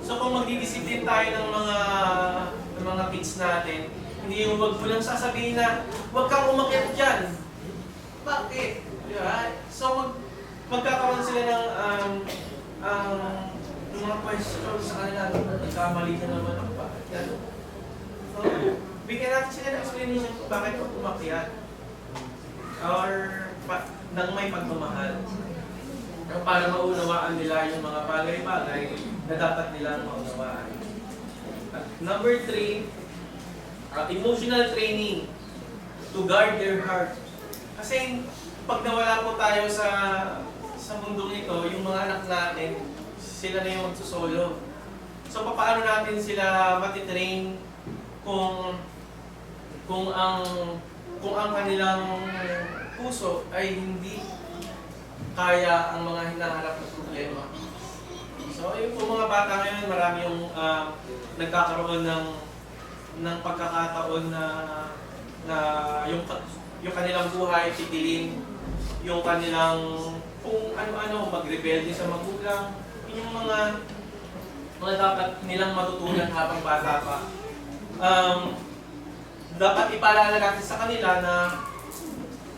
So kung magdidisiplin tayo ng mga kids natin, hindi yung wag mo lang sasabihin na, huwag kang umakyat dyan. Bakit? Diba? So magkakaroon sila ng mga questions sa kanila, nagkamali na naman ako ba? So, bigyan natin sila ng explanation kung bakit ako umakyat. Or nang may pagmamahal. Para maunawaan nila yung mga bagay-bagay na dapat nilang maunawaan. At number 3, emotional training to guard their heart. Kasi pag nawala po tayo sa mundong ito, yung mga anak natin, sila na yung magsusolo. So paano natin sila matitrain kung ang kanilang puso ay hindi kaya ang mga hinaharap na problema. So yung po mga bata ngayon, marami yung nagkakaroon ng pagkakataon na yung kanilang buhay titilin, yung kanilang kung ano-ano, magrebelde sa magulang, yung mga dapat nilang matutunan habang bata pa. Dapat ipaalala natin sa kanila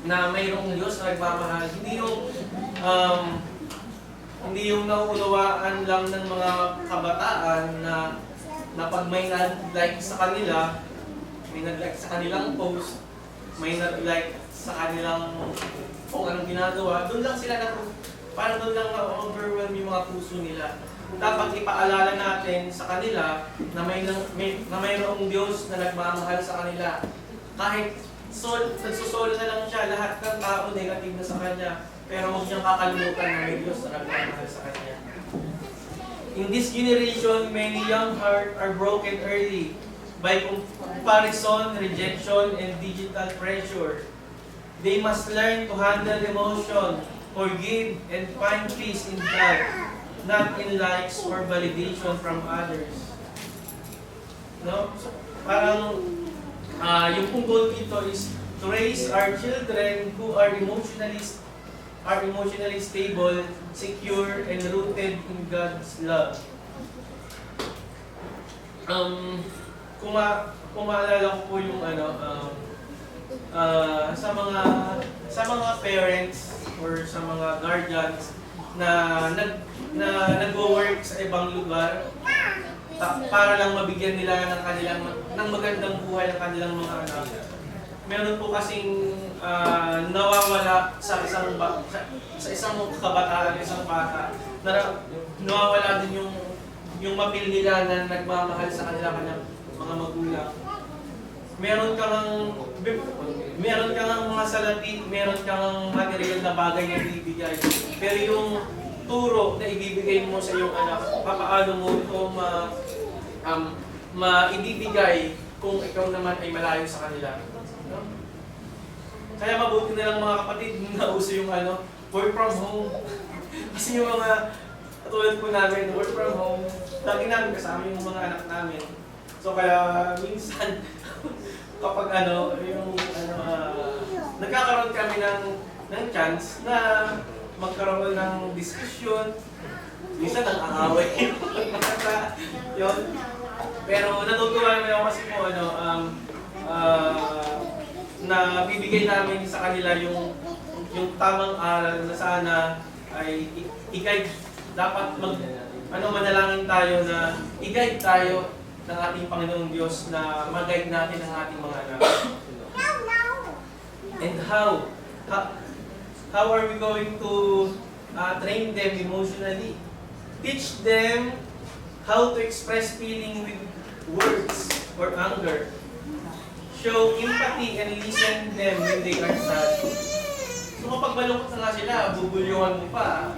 na mayroong Diyos na nagmamahal. Hindi yung nauunawaan lang ng mga kabataan na pag may nag-like sa kanila, may nag-like sa kanilang post, may nag-like sa kanilang kung anong ginagawa, doon lang sila parang doon lang na-overwhelm yung mga puso nila. Dapat ipaalala natin sa kanila na mayroong Diyos na nagmamahal sa kanila. Kahit nagsusolo na lang siya, lahat ng tao negative na sa kanya, pero huwag niyang kakalimutan na may Diyos na nagmamahal sa kanya. In this generation, many young hearts are broken early by comparison, rejection, and digital pressure. They must learn to handle emotion, forgive, and find peace in God, not in likes or validation from others. No? So, parang yung pong goal dito is to raise our children who are emotionally stable, secure, and rooted in God's love. Kung maalala ko po yung sa mga parents or sa mga guardians na nagwo-work sa ibang lugar para lang mabigyan nila ng magandang buhay ng kanilang mga anak. Meron po kasing nawawala sa isang kabataan, isang bata, nawawala din yung mapil nila na nagmamahal sa kanilang mga magulang. Meron kang mga salapi, meron kang material na bagay na ibibigay. Pero yung turo na ibibigay mo sa iyong anak, papaano mo ito maibibigay kung ikaw naman ay malayo sa kanila. No? Kaya mabuti na lang mga kapatid na uso yung work from home. Kasi yung mga katulad po namin, work from home, lagi namin kasama yung mga anak namin. So kaya minsan kapag nagkakaroon kami ng chance na magkaroon ng diskusyon, minsan ang aaway yun. Pero natutuwa naman ako kasi po na bibigay namin sa kanila yung tamang aral na sana ay i-guide. Dapat manalangin tayo na i-guide tayo ng ating Panginoong Diyos na mag-guide natin ang ating mga anak. And how are we going to train them emotionally? Teach them how to express feeling with words or anger. Show empathy and listen them when they are sad. So kapag malungkot na nga sila, bubulyuhan mo pa.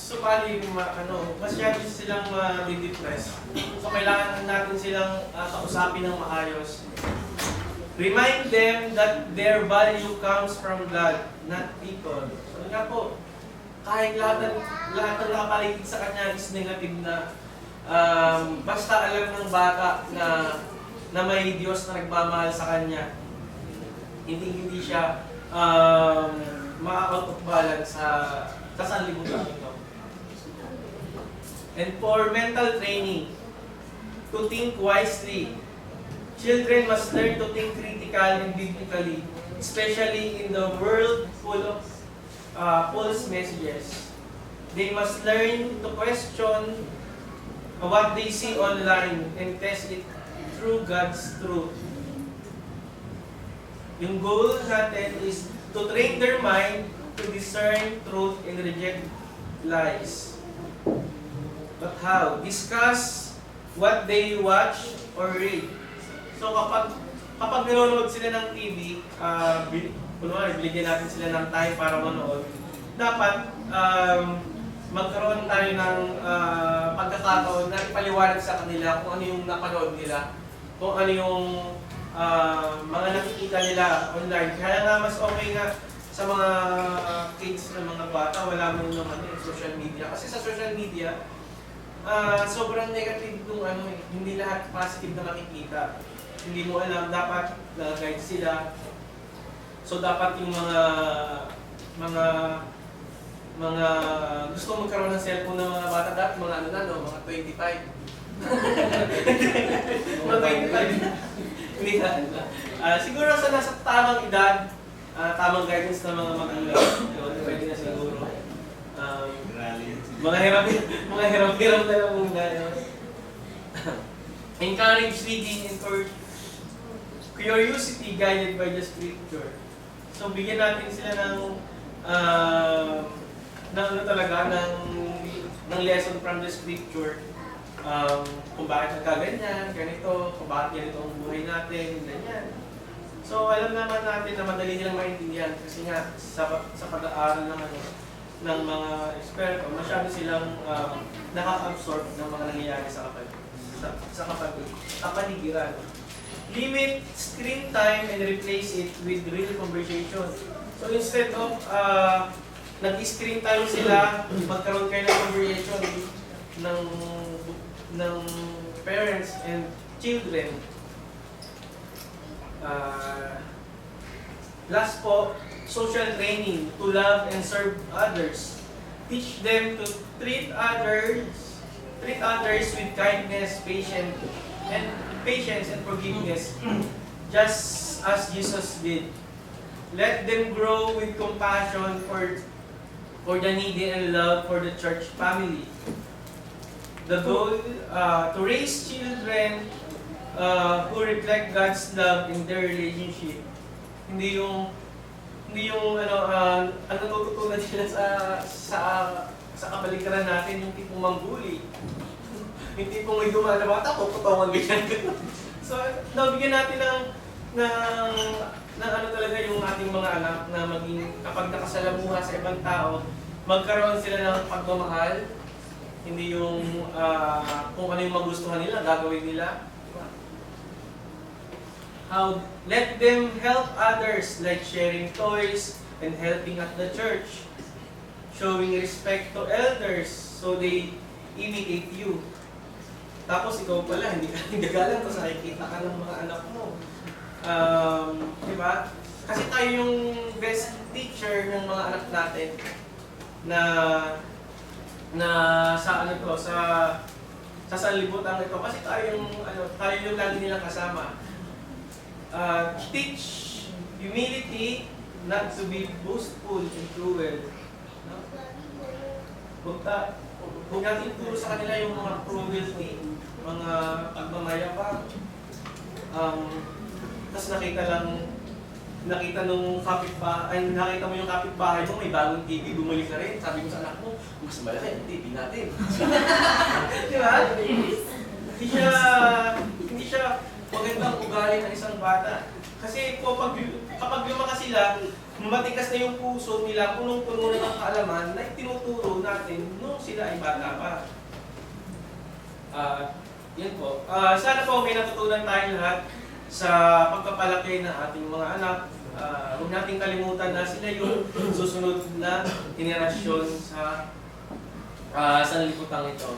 So paano masyado silang ma-depress. So kailangan natin silang kausapin ng maayos. Remind them that their value comes from God, not people. So nga po, kahit lahat ng nakapaligid sa kanya is negative na, basta alam ng bata na may Diyos na nagmamahal sa kanya, hindi siya ma-out of balance sa sanlibutan ito. And for mental training, to think wisely. Children must learn to think critically and biblically, especially in the world full of false messages. They must learn to question what they see online and test it through God's truth. Yung goal natin is to train their mind to discern truth and reject lies. But how? Discuss what they watch or read. So kapag nanonood sila ng TV, kunwari binigyan natin sila ng time para manood, dapat magkaroon tayo ng pagkakataon na ipaliwanag sa kanila kung ano yung napanood nila, kung ano yung mga nakikita nila online. Kaya nga mas okay nga sa mga kids na mga bata, wala mo naman social media. Kasi sa social media, sobrang negative nung hindi lahat positive na makikita. Hindi mo alam, dapat na-guide sila. So dapat yung mga gusto magkaroon ng cellphone ng mga bata, dapat mga mga 25. Mga 25. Hindi na. Siguro sa nasa tamang edad, tamang guidance ng mga magulang, pwede na siguro. Mga hiram-hiram na lang muna. Encourage reading and curiosity guided by the scripture. So bigyan natin sila ng lesson from the scripture. Kung bakit nagkaganyan, ganito, kung bakit ganito ang buhay natin, ganyan. So alam naman natin na madali nilang maintindihan kasi nga sa pag-aaral ng mga eksperto, masyado silang nakaka-absorb ng mga nangyayari sa kapaligiran. Limit screen time and replace it with real conversation. So instead of nag-screen time sila, magkaroon kayo ng conversation ng parents and children. Last po, social training to love and serve others. Teach them to treat others with kindness, patience and forgiveness, just as Jesus did. Let them grow with compassion for the needy and love for the church family. The goal to raise children who reflect God's love in their relationship. Hindi yung ang natututunan sila sa kapaligiran natin, yung tipong mangguli. Yung tipong may dumaan na bata, puputongan ganyan. So, nabigyan natin ng talaga yung ating mga anak na maging, kapag nakasalamuha sa ibang tao, magkaroon sila ng pagmamahal. Hindi yung kung ano yung magustuhan nila, gagawin nila. How let them help others, like sharing toys and helping at the church, showing respect to elders so they imitate you. Tapos ikaw pala, hindi ka gagalang kasi nakikita ka ng mga anak mo. Diba? Kasi tayo yung best teacher ng mga anak natin na sa sa sanlibutan ito. Kasi tayo yung lagi nilang kasama. Teach humility, not to be boastful and cruel. No? Huwag natin turo sa kanila yung mga cruelty, mga pagmamayabang. Tapos nakita mo yung kapitbahay mo, may bagong TV, bumalik ka rin. Sabi mo sa anak mo, mas malaki yung TV natin. Di ba? Hindi siya magandang ugali ng isang bata. Kasi kapag lumaki sila, matikas na yung puso nila, punong-puno na ng kaalaman na tinuturo natin nung sila ay bata pa. Yan po. Sana po may natutunan tayo lahat sa pagpapalaki ng ating mga anak. Huwag nating kalimutan na sila yung susunod na henerasyon sa sanlibutang ito.